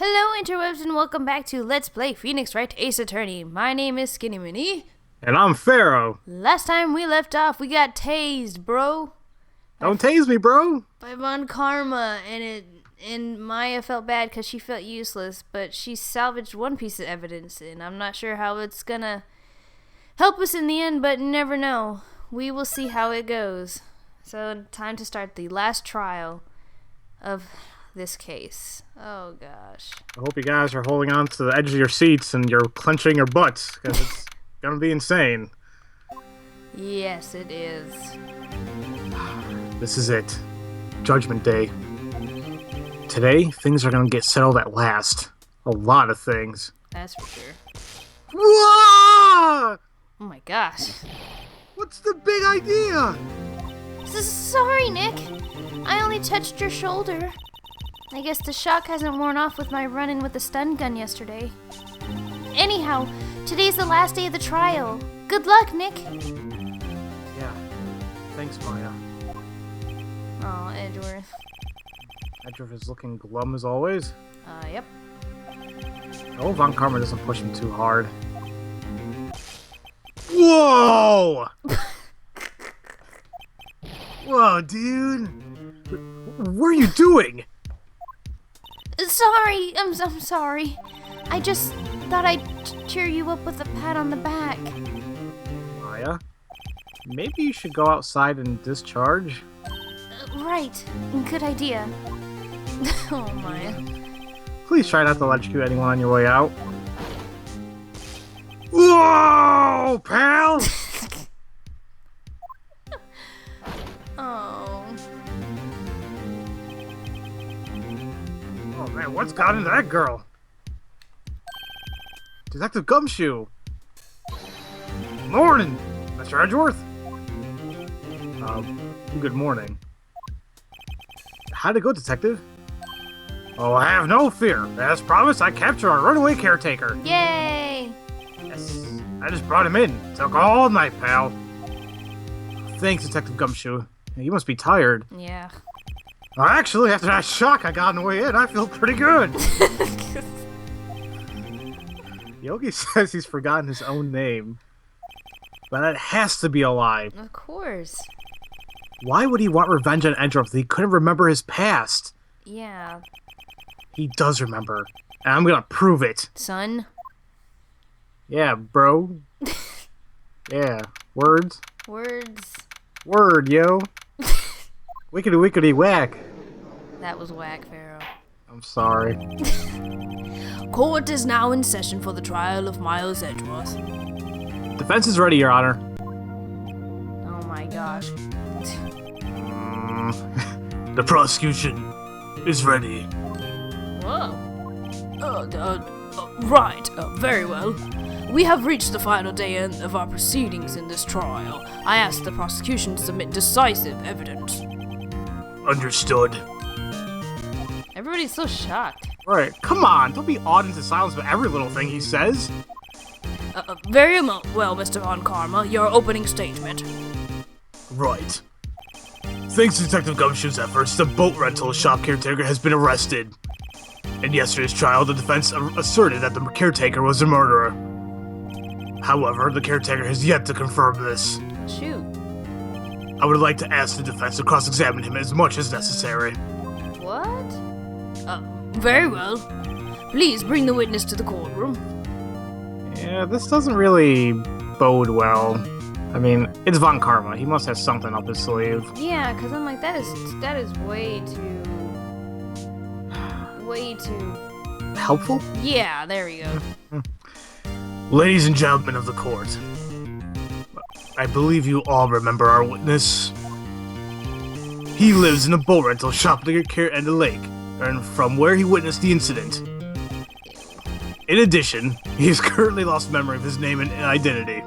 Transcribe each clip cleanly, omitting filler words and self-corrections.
Hello, interwebs, and welcome back to Let's Play Phoenix Wright Ace Attorney. My name is Skinny Minnie. And I'm Pharaoh. Last time we left off, we got tased, bro. Don't tase me, bro. By Von Karma, and Maya felt bad because she felt useless, but she salvaged one piece of evidence, and I'm not sure how it's gonna help us in the end, but never know. We will see how it goes. So, time to start the last trial of this case. Oh gosh. I hope you guys are holding on to the edge of your seats and you're clenching your butts, because it's gonna be insane. Yes, it is. This is it. Judgment Day. Today, things are gonna get settled at last. A lot of things. That's for sure. Whoa! Oh my gosh. What's the big idea? Sorry, Nick. I only touched your shoulder. I guess the shock hasn't worn off with my run-in with the stun gun yesterday. Anyhow, today's the last day of the trial. Good luck, Nick. Yeah. Thanks, Maya. Oh, Edgeworth. Edgeworth is looking glum as always. Yep. Oh, Von Karma doesn't push him too hard. Whoa! Whoa, dude! What are you doing? Sorry, I'm sorry. I just thought I'd cheer you up with a pat on the back. Maya, maybe you should go outside and discharge? Right. Good idea. Oh, Maya. Please try not to electrocute anyone on your way out. Whoa, pal! Oh. Oh man, what's got into that girl? Detective Gumshoe! Morning, Mr. Edgeworth! Good morning. How'd it go, Detective? Oh, I have no fear. As promised, I captured our runaway caretaker. Yay! Yes, I just brought him in. Took all night, pal. Thanks, Detective Gumshoe. You must be tired. Yeah. Actually, after that shock I got on the way in, I feel pretty good. Yogi says he's forgotten his own name. But it has to be a lie. Of course. Why would he want revenge on Edgeworth if he couldn't remember his past? Yeah. He does remember. And I'm gonna prove it. Son? Yeah, bro. Yeah. Words? Words. Word, yo. Wickety wickety whack. That was whack, Pharaoh. I'm sorry. Court is now in session for the trial of Miles Edgeworth. Defense is ready, Your Honor. Oh my gosh. The prosecution is ready. Whoa. Right. Very well. We have reached the final day of our proceedings in this trial. I ask the prosecution to submit decisive evidence. Understood. Everybody's so shocked. Right, come on, don't be awed into silence about every little thing he says. Very well, Mr. Von Karma, your opening statement. Right. Thanks to Detective Gumshoe's efforts, the boat rental shop caretaker has been arrested. In yesterday's trial, the defense asserted that the caretaker was the murderer. However, the caretaker has yet to confirm this. Shoot. I would like to ask the defense to cross-examine him as much as necessary. What? Very well. Please bring the witness to the courtroom. Yeah, this doesn't really bode well. I mean, it's Von Karma. He must have something up his sleeve. Yeah, because I'm like, that is way too... Helpful? Yeah, there we go. Ladies and gentlemen of the court, I believe you all remember our witness. He lives in a boat rental shop near the lake, and from where he witnessed the incident. In addition, he has currently lost memory of his name and identity.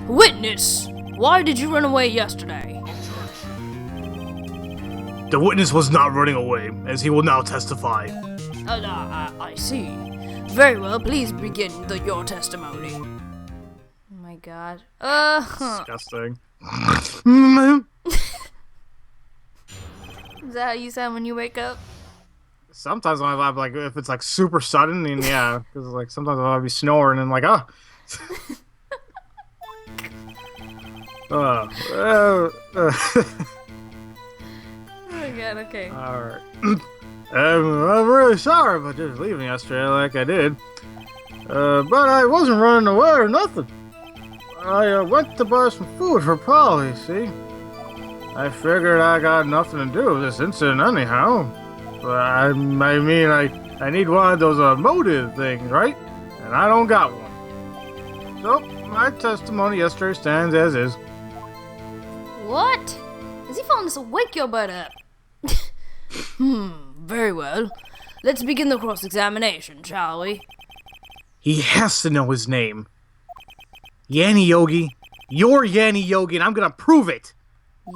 Witness! Why did you run away yesterday? The witness was not running away, as he will now testify. I see. Very well, please begin your testimony. Oh my god. Disgusting. Is that how you sound when you wake up? Sometimes I'm like, if it's like super sudden, and yeah, because like sometimes I'll be snoring and like, oh. Oh my god, okay. Alright. I'm really sorry about just leaving yesterday like I did. But I wasn't running away or nothing. I went to buy some food for Polly, see? I figured I got nothing to do with this incident anyhow. But I mean, I need one of those motive things, right? And I don't got one. So, my testimony yesterday stands as is. What? Is he falling to wake your butt up? Very well. Let's begin the cross-examination, shall we? He has to know his name. Yanni Yogi. You're Yanni Yogi, and I'm gonna prove it.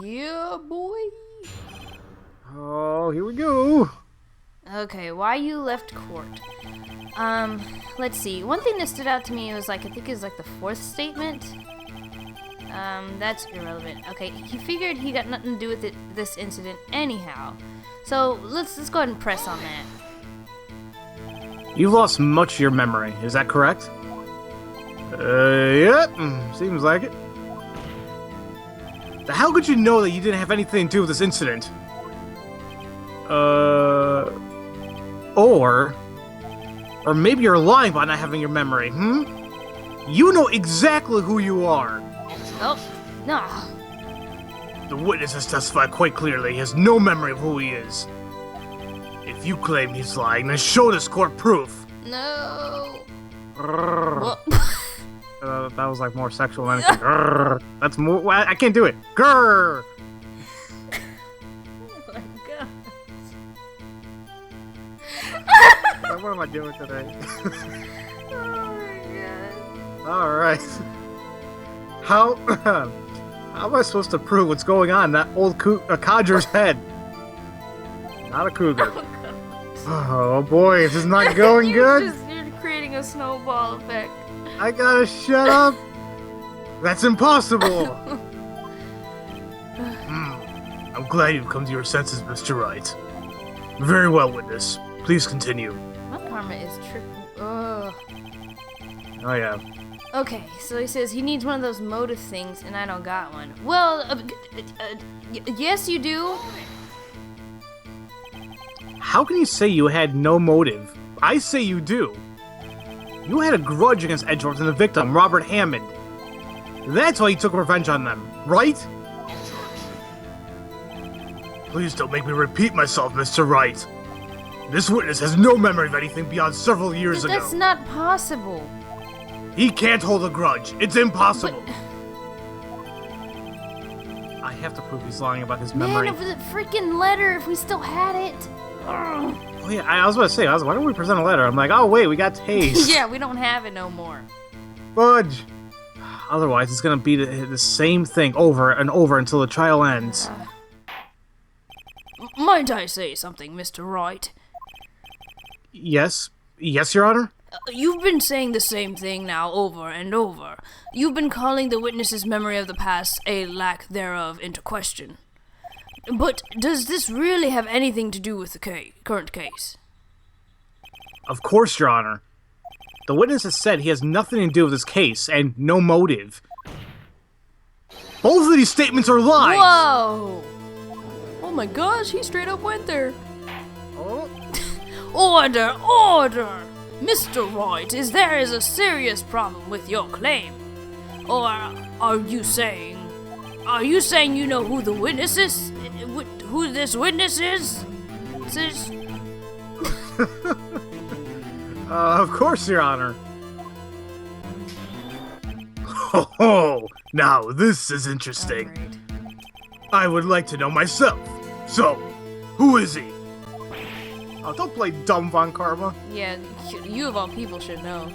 Yeah, boy. Oh, here we go. Okay, why you left court? Let's see. One thing that stood out to me was like, I think it was like the fourth statement. That's irrelevant. Okay, he figured he got nothing to do with this incident anyhow. So let's go ahead and press on that. You've lost much of your memory, is that correct? Yep, seems like it. So how could you know that you didn't have anything to do with this incident? Or maybe you're lying about not having your memory, You know exactly who you are. Oh, no. The witness has testified quite clearly he has no memory of who he is. If you claim he's lying, then show this court proof. No. That was like more sexual than anything. That's more. I can't do it. Grrr. Oh my god. What am I doing today? Oh my god. All right. How am I supposed to prove what's going on in that old codger's head? Not a cougar. Oh boy, this is not going good. You're creating a snowball effect. I gotta shut up. That's impossible. I'm glad you've come to your senses, Mr. Wright. Very well, witness. Please continue. My karma is triple. Ugh. Oh yeah. Okay, so he says he needs one of those motive things, and I don't got one. Well, yes, you do. How can you say you had no motive? I say you do. You had a grudge against Edgeworth and the victim, Robert Hammond. That's why you took revenge on them, right? Please don't make me repeat myself, Mr. Wright. This witness has no memory of anything beyond several years ago. That's not possible. He can't hold a grudge. It's impossible. But... I have to prove he's lying about his memory. Man, if the freaking letter, if we still had it. Ugh. Oh yeah, I was about to say, why don't we present a letter? I'm like, oh wait, we got taste. Yeah, we don't have it no more. Fudge. Otherwise, it's gonna be the same thing over and over until the trial ends. Might I say something, Mr. Wright? Yes, Your Honor. You've been saying the same thing now over and over. You've been calling the witness's memory of the past a lack thereof into question. But does this really have anything to do with the current case? Of course, Your Honor. The witness has said he has nothing to do with this case and no motive. Both of these statements are lies! Whoa! Oh my gosh, he straight up went there. Oh. Order! Order! Mr. Wright, there is a serious problem with your claim? Or are you saying you know who the witness is? Who this witness is? Of course, Your Honor. Oh, now this is interesting. Right. I would like to know myself. So, who is he? Oh, don't play dumb, Von Karma. Yeah, you of all people should know.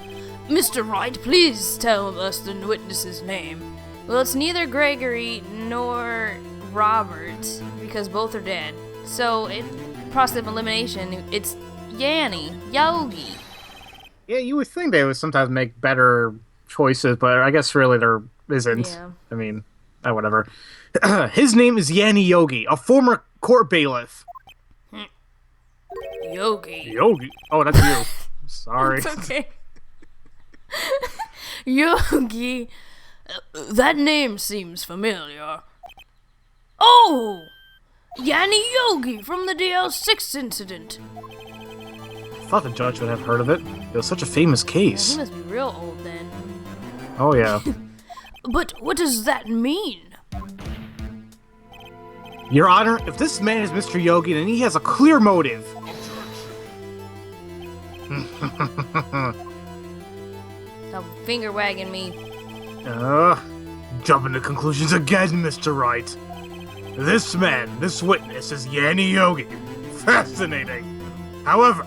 Mr. Wright, please tell us the witness's name. Well, it's neither Gregory nor Robert, because both are dead. So, in process of elimination, it's Yanni, Yogi. Yeah, you would think they would sometimes make better choices, but I guess really there isn't. Yeah. I mean, whatever. His name is Yanni Yogi, a former court bailiff. Yogi. Yogi? Oh, that's you. Sorry. It's okay. Yogi. That name seems familiar. Oh! Yanni Yogi from the DL6 incident. I thought the judge would have heard of it. It was such a famous Yeah, case. he must be real old then. Oh, yeah. But what does that mean? Your Honor, if this man is Mr. Yogi, then he has a clear motive. Stop finger wagging me. Jumping to conclusions again, Mr. Wright. This man, this witness, is Yanni Yogi. Fascinating. However,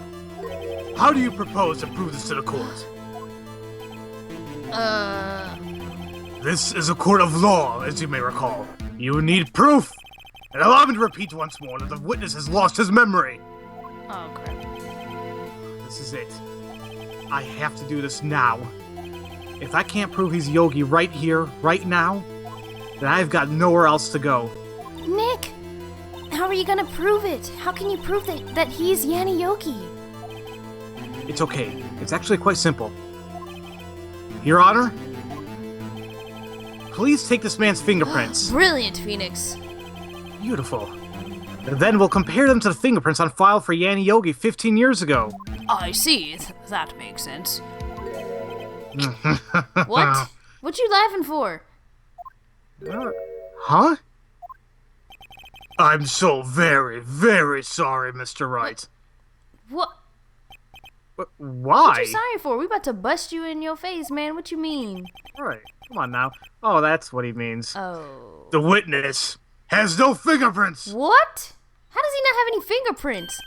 how do you propose to prove this to the court? This is a court of law, as you may recall. You need proof. And allow me to repeat once more that the witness has lost his memory. Oh, crap. This is it. I have to do this now. If I can't prove he's Yogi right here, right now, then I've got nowhere else to go. Nick! How are you gonna prove it? How can you prove that he's Yanni Yogi? It's okay. It's actually quite simple. Your Honor, please take this man's fingerprints. Brilliant, Phoenix. Beautiful. And then we'll compare them to the fingerprints on file for Yanni Yogi 15 years ago. I see. That makes sense. What? What you laughing for? Huh? I'm so very, very sorry, Mr. Wright. What? Why? What you sorry for? We about to bust you in your face, man. What you mean? Alright, come on now. Oh, that's what he means. Oh. The witness has no fingerprints! What? How does he not have any fingerprints?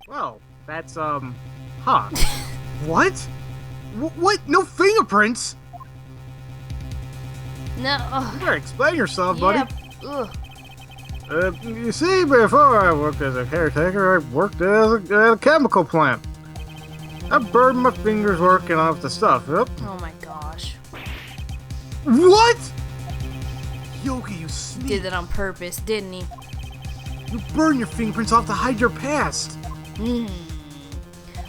Well, that's, huh. What? What? No fingerprints? No. You better explain yourself, buddy. Ugh. You see, before I worked as a caretaker, I worked at a chemical plant. I burned my fingers working off the stuff. Yep. Oh my gosh. What? Yogi, you sneak. Did that on purpose, didn't he? You burn your fingerprints off to hide your past.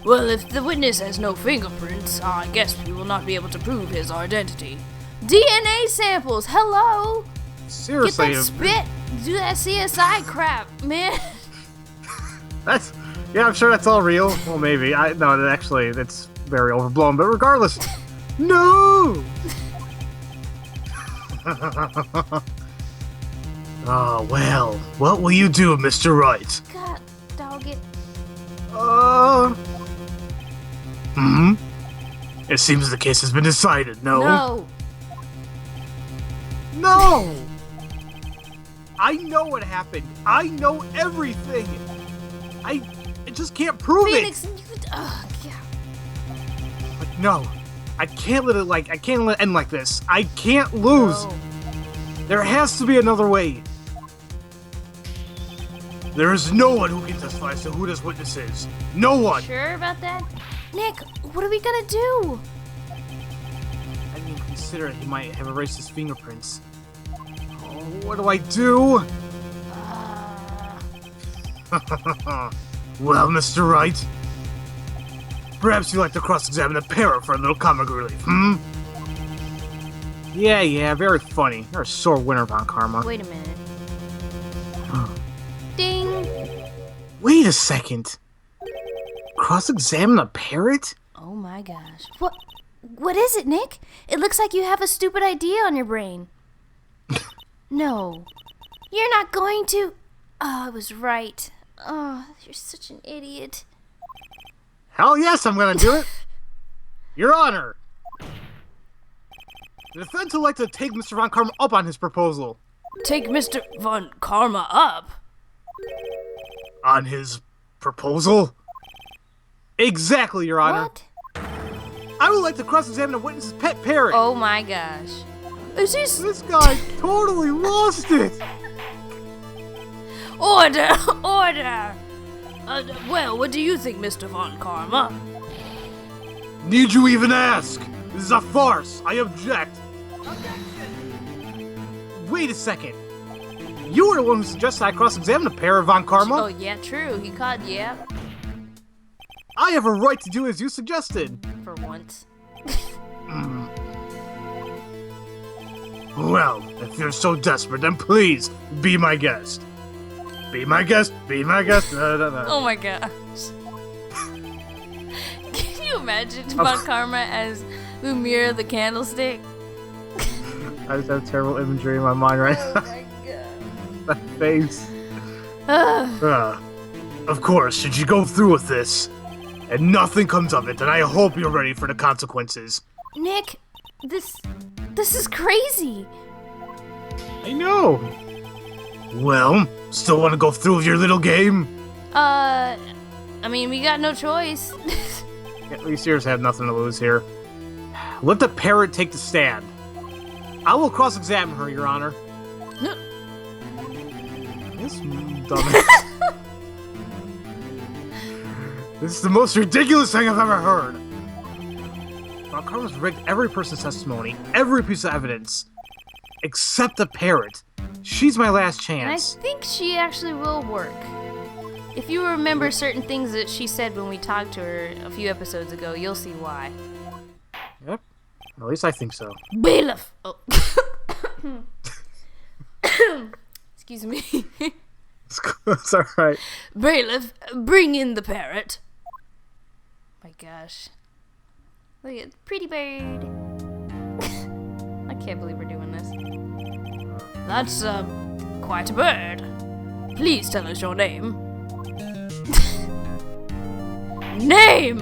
Well, if the witness has no fingerprints, I guess we will not be able to prove his identity. DNA samples, hello! Seriously. Get that spit! Do that CSI crap, man! That's... Yeah, I'm sure that's all real. Well, maybe. No, actually, it's very overblown, but regardless... No! Oh, well. What will you do, Mr. Wright? God, dog it. It seems the case has been decided, no? No! No! I know what happened. I know everything. I just can't prove Phoenix, it. Oh, God. But no, I can't let it end like this. I can't lose. No. There has to be another way. There is no one who can testify as to who this witness is. No one. Sure about that? Nick, what are we gonna do? I didn't even consider he might have erased his fingerprints. Oh, what do I do? Well, Mr. Wright, perhaps you'd like to cross-examine the parrot for a little comic relief, Yeah, very funny. You're a sore winner, Von Karma. Wait a minute. Ding! Wait a second. Cross-examine a parrot? Oh my gosh. What is it, Nick? It looks like you have a stupid idea on your brain. No. You're not going to... Oh, I was right. Oh, you're such an idiot. Hell yes, I'm gonna do it. Your Honor. The defense would like to take Mr. Von Karma up on his proposal. Take Mr. Von Karma up? On his proposal? Exactly, Your Honor. What? I would like to cross-examine a witness's pet parrot. Oh my gosh. Is this... This guy totally lost it. Order! Order! Well, what do you think, Mr. Von Karma? Need you even ask? This is a farce. I object. Wait a second. You were the one who suggested I cross-examine the parrot, Von Karma. Oh, yeah, true. He caught, yeah. I have a right to do as you suggested. For once. Well, if you're so desperate, then please, be my guest. Be my guest, be my guest. Oh my gosh. Can you imagine Von Karma as Lumira the candlestick? I just have terrible imagery in my mind right now. Oh my god. That face. Of course, should you go through with this, and nothing comes of it, then I hope you're ready for the consequences. Nick, this is crazy. I know. Well, still want to go through with your little game? I mean, we got no choice. Yeah, we seriously have nothing to lose here. Let the parrot take the stand. I will cross-examine her, Your Honor. This dumbass. This is the most ridiculous thing I've ever heard. Von Karma's rigged every person's testimony, every piece of evidence, except the parrot. She's my last And I chance. think she actually will work. If you remember certain things that she said when we talked to her a few episodes ago, you'll see why. Yep. At least I think so. Bailiff! Oh. Excuse me. It's alright. Bailiff, bring in the parrot. My gosh. Look at pretty bird. I can't believe we're doing this. That's, quite a bird. Please tell us your name. Name!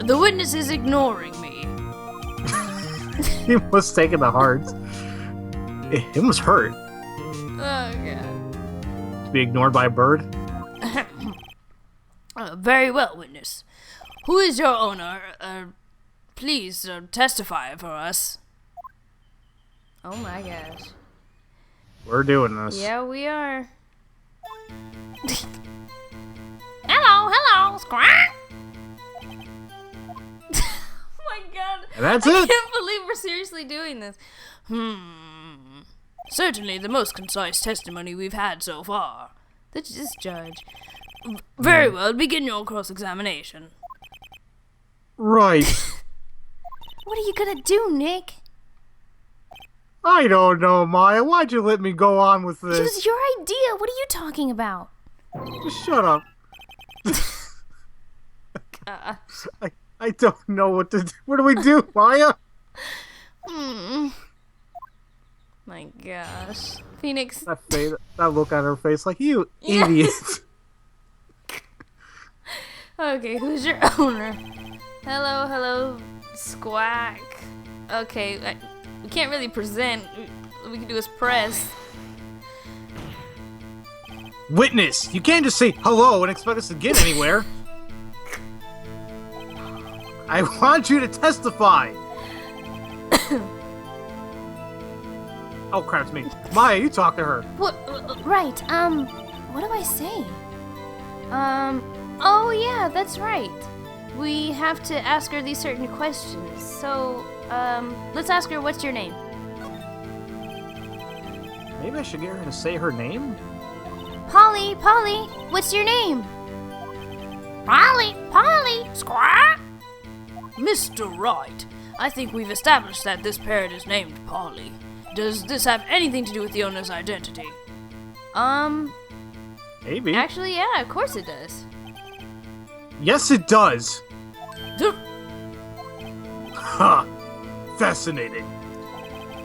The witness is ignoring me. He was taken to heart. It must hurt Oh, God. to be ignored by a bird. Very well, witness. Who is your owner? Please testify for us. Oh my gosh. We're doing this. Yeah, we are. Hello, squawk! Oh my god. And that's I it. can't believe we're seriously doing this. Certainly the most concise testimony we've had so far. This judge. Very well, begin your cross-examination. Right. What are you gonna do, Nick? I don't know, Maya. Why'd you let me go on with It this? was your idea. What are you talking about? Just shut up. I don't know what to do. What do we do, Maya? My gosh. Phoenix. That look on her face like, you idiot. Okay, who's your owner? Hello, squawk. Okay, we can't really present. All we can do is press. Witness, you can't just say hello and expect us to get anywhere. I want you to testify. Oh crap, it's me. Maya, you talk to her. What? Right. What do I say? Oh yeah, that's right. We have to ask her these certain questions. So, let's ask her, what's your name? Maybe I should get her to say her name? Polly, what's your name? Polly, squawk! Mr. Wright, I think we've established that this parrot is named Polly. Does this have anything to do with the owner's identity? Maybe. Actually, yeah, of course it does. Yes, it does. Duh. Ha! Fascinating.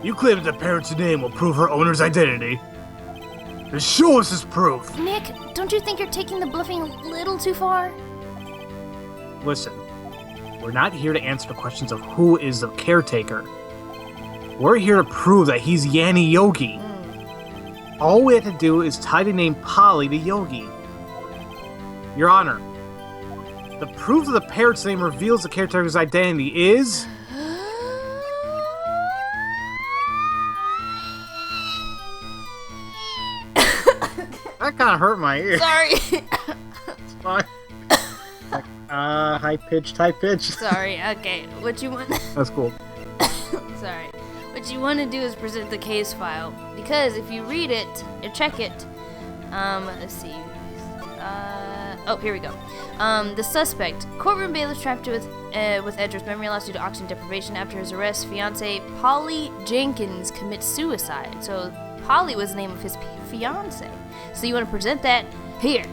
You claim that the parrot's name will prove her owner's identity. Then show us this proof. Nick, don't you think you're taking the bluffing a little too far? Listen, we're not here to answer the questions of who is the caretaker. We're here to prove that he's Yanni Yogi. All we have to do is tie the name Polly to Yogi. Your Honor, the proof of the parrot's name reveals the caretaker's identity is... That kind of hurt my ear. Sorry. It's fine. Like, high pitched. Sorry, okay. What you want? That's cool. Sorry. What what you want to do is present the case file, because if you read it or check it, let's see. Oh, here we go. The suspect, courtroom bailiff trapped with Edgar's memory loss due to oxygen deprivation after his arrest. Fiance Polly Jenkins commits suicide. So Polly was the name of his fiance. So you want to present that here?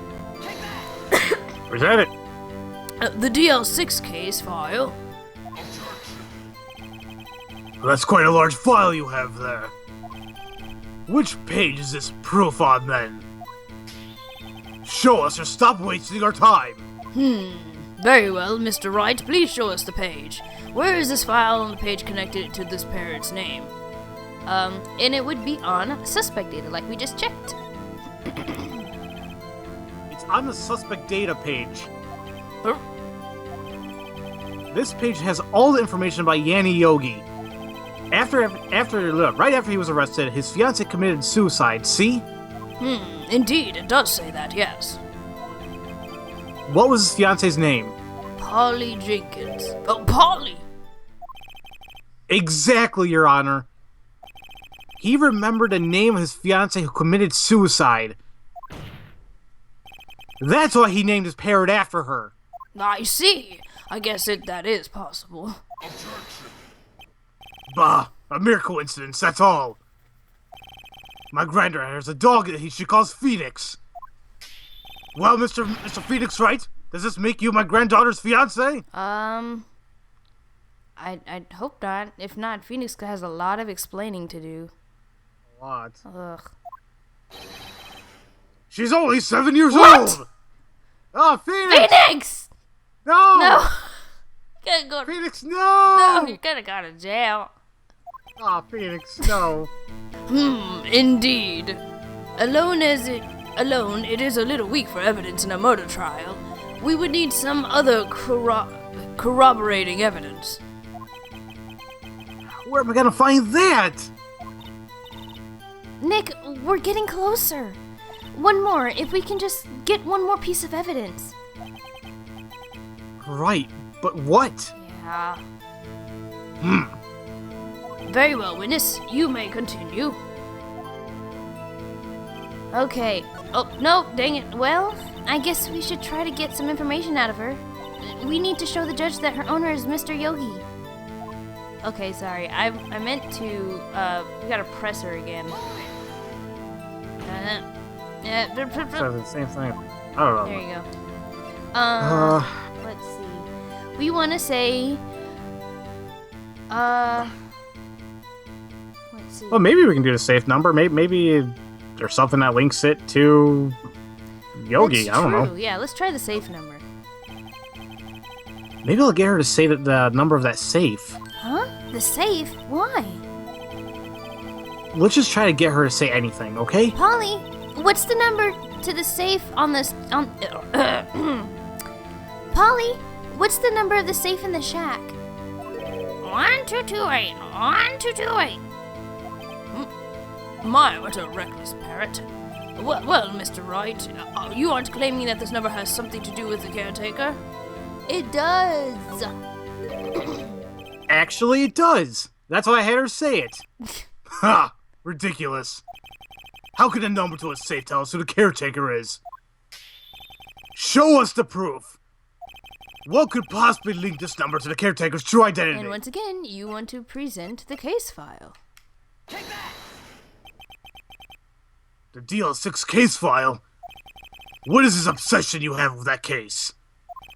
Present it. The DL6 case file. That's quite a large file you have there. Which page is this proof on, then? Show us or stop wasting our time. Very well, Mr. Wright, please show us the page. Where is this file on the page connected to this parent's name? And it would be on suspect data, like we just checked. It's on the suspect data page. Huh? This page has all the information about Yanni Yogi. Right after he was arrested, his fiancée committed suicide, see? Indeed, it does say that, yes. What was his fiancée's name? Polly Jenkins. Oh, Polly! Exactly, Your Honor. He remembered the name of his fiancée who committed suicide. That's why he named his parrot after her. I see. I guess that is possible. Bah, a mere coincidence, that's all. My granddaughter has a dog that she calls Phoenix. Well, Mr. Phoenix Wright, does this make you my granddaughter's fiancé? I'd hope not. If not, Phoenix has a lot of explaining to do. A lot. Ugh. She's only 7 years What? old! Oh, Phoenix! Phoenix! No! No! You gotta go. Phoenix, No, no! you gotta go to jail. Oh, Phoenix, no. Indeed. Alone, it is a little weak for evidence in a murder trial. We would need some other corroborating evidence. Where am I gonna find that? Nick, we're getting closer. One more, if we can just get one more piece of evidence. Right, but what? Yeah. Very well, witness. You may continue. Okay. Oh, no, dang it. Well, I guess we should try to get some information out of her. We need to show the judge that her owner is Mr. Yogi. Okay, sorry. I meant to, we gotta press her again. Says the same thing. I don't know. There you go. Let's see. We want to say, let's see. Well, maybe we can do the safe number. Maybe there's something that links it to Yogi. That's I don't true. know. Yeah, let's try the safe number. Maybe I'll get her to say that the number of that safe. Huh? The safe? Why? Let's just try to get her to say anything, okay? Polly, what's the number to the safe on this? Polly, what's the number of the safe in the shack? 1228. 1228. My, what a reckless parrot. Well, Mr. Wright, you aren't claiming that this number has something to do with the caretaker? It does. Actually, it does. That's why I had her say it. Ha! Ridiculous. How can a number to a safe tell us who the caretaker is? Show us the proof. What could possibly link this number to the caretaker's true identity? And once again, you want to present the case file. Take that! The DL6 case file? What is this obsession you have with that case?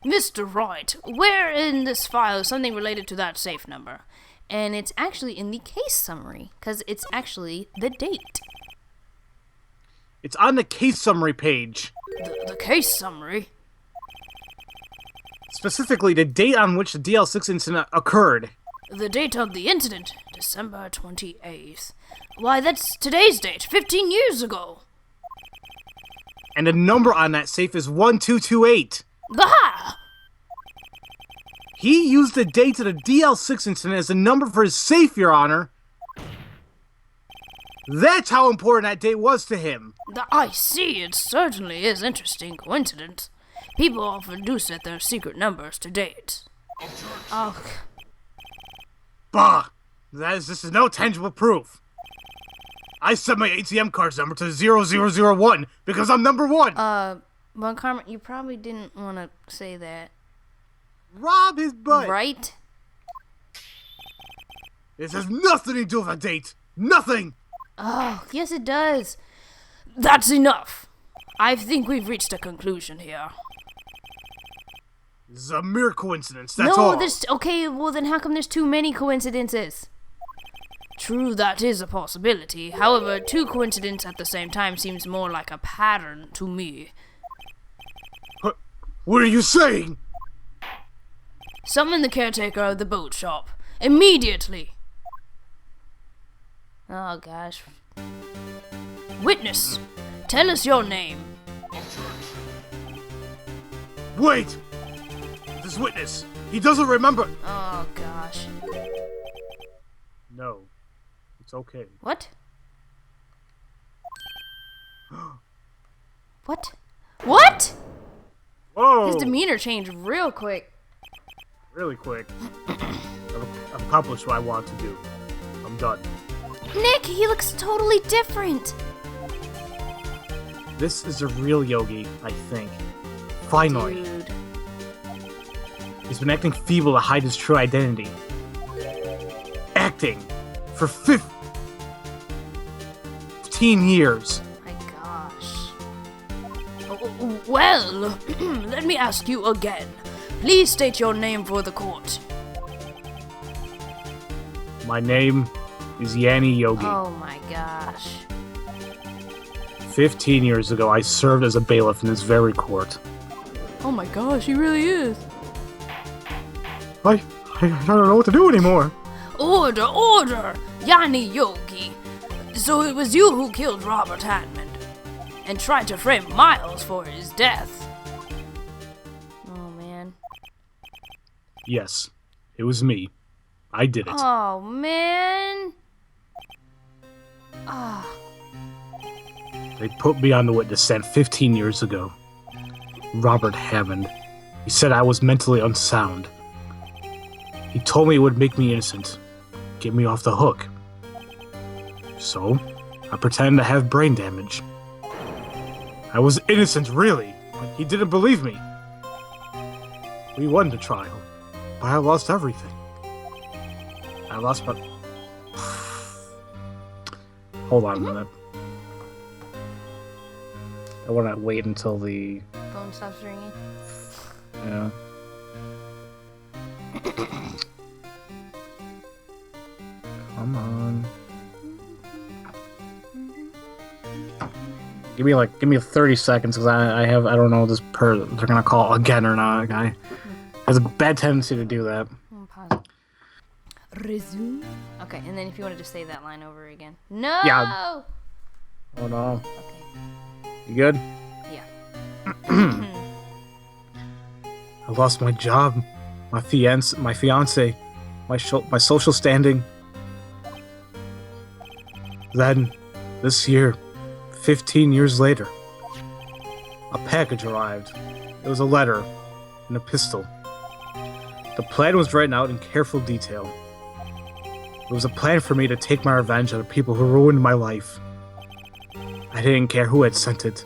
Mr. Wright, where in this file is something related to that safe number? And it's actually in the case summary, because it's actually the date. It's on the case summary page. The case summary? Specifically, the date on which the DL6 incident occurred. The date of the incident, December 28th. Why, that's today's date, 15 years ago. And the number on that safe is 1228. Aha! He used the date of the DL6 incident as a number for his safe, Your Honor. That's how important that date was to him. I see, it certainly is interesting coincidence. People often do set their secret numbers to dates. Oh, Bah! This is no tangible proof. I set my ATM card's number to 0001 because I'm number 1. Von Karma, you probably didn't want to say that. Rob his butt. Right? This has nothing to do with a date. Nothing. Oh, yes it does. That's enough. I think we've reached a conclusion here. This is a mere coincidence, that's all. Okay, well then how come there's too many coincidences? True, that is a possibility. However, 2 coincidences at the same time seems more like a pattern to me. What are you saying? Summon the caretaker of the boat shop. Immediately! Oh gosh. Witness, tell us your name. Wait! This witness, he doesn't remember. Oh gosh. No, it's okay. What? What? What? Whoa! His demeanor changed real quick. Really quick. I've accomplished what I wanted to do. I'm done. Nick, he looks totally different. This is a real Yogi, I think. Finally. Dude. He's been acting feeble to hide his true identity. Acting for 15 years. My gosh. Well, let me ask you again. Please state your name for the court. My name is Yanni Yogi. Oh my gosh. 15 years ago, I served as a bailiff in this very court. Oh my gosh, he really is. I don't know what to do anymore. Order, order! Yanni Yogi. So it was you who killed Robert Hammond and tried to frame Miles for his death. Oh man. Yes, it was me. I did it. Oh man. Ah. They put me on the witness stand 15 years ago. Robert Hammond. He said I was mentally unsound. He told me it would make me innocent, get me off the hook. So, I pretended to have brain damage. I was innocent, really, but he didn't believe me. We won the trial, but I lost everything. I lost my... Hold on a minute. I want to wait until the... Phone stops ringing. Yeah. Come on. Give me 30 seconds because I don't know this they're gonna call again or not. Guy has a bad tendency to do that. Pause. Resume. Okay, and then if you want to just say that line over again. No. Yeah. Oh no. Okay. You good? Yeah. I lost my job, my fiance, my social standing. Then, this year, 15 years later, a package arrived. It was a letter and a pistol. The plan was written out in careful detail. It was a plan for me to take my revenge on the people who ruined my life. I didn't care who had sent it.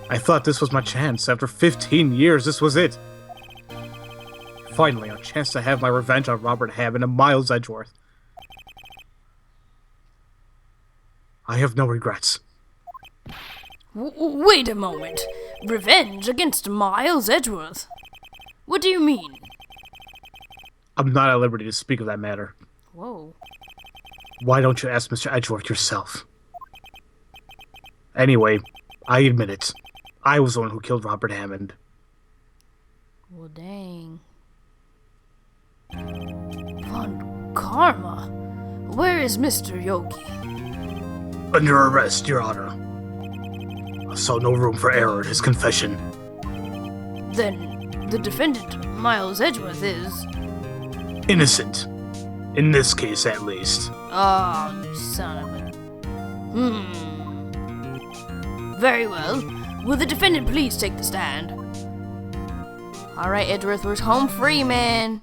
I thought this was my chance. After 15 years, this was it. Finally, a chance to have my revenge on Robert Hammond and Miles Edgeworth. I have no regrets. Wait a moment. Revenge against Miles Edgeworth? What do you mean? I'm not at liberty to speak of that matter. Whoa. Why don't you ask Mr. Edgeworth yourself? Anyway, I admit it. I was the one who killed Robert Hammond. Well, dang. Von Karma? Where is Mr. Yogi? Under arrest, Your Honor. I saw no room for error in his confession. Then, the defendant, Miles Edgeworth, is... innocent. In this case, at least. Oh, you son of a... Very well. Will the defendant please take the stand? Alright, Edgeworth, we're home free, man.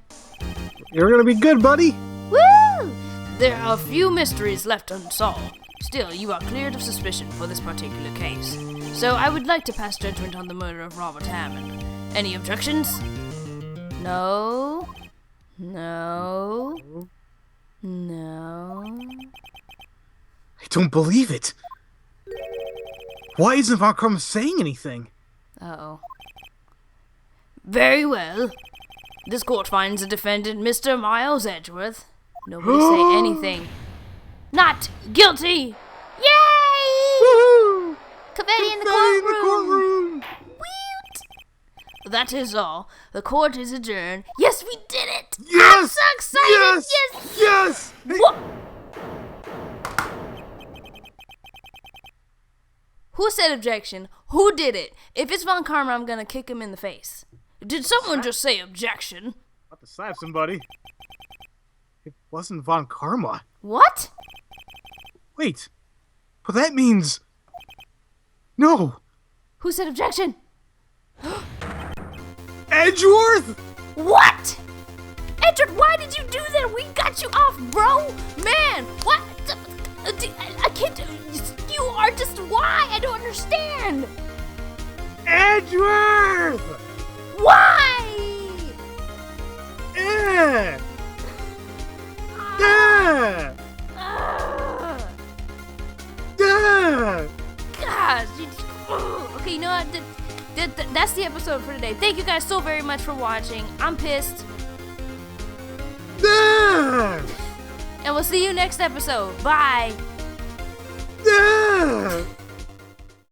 You're gonna be good, buddy. Woo! Woo! There are few mysteries left unsolved. Still, you are cleared of suspicion for this particular case. So I would like to pass judgment on the murder of Robert Hammond. Any objections? No. No. No. I don't believe it. Why isn't Von Karma saying anything? Uh-oh. Very well. This court finds the defendant, Mr. Miles Edgeworth. Nobody say anything. Not guilty! Yay! Woohoo! Confetti in the courtroom! Woot! That is all. The court is adjourned. Yes, we did it! Yes! I'm so excited! Yes! Yes! What? Who said objection? Who did it? If it's Von Karma, I'm gonna kick him in the face. Did someone just say objection? About to slap somebody. It wasn't Von Karma. What? Wait, but that means... No! Who said objection? Edgeworth? What? Edgeworth, why did you do that? We got you off, bro! Man, what? I can't... You are just... Why? I don't understand! Edgeworth! Why? Yeah! Yeah! Yeah! Gosh. Okay, you know what? That's the episode for today. Thank you guys so very much for watching. I'm pissed. Yeah! And we'll see you next episode. Bye. Yeah!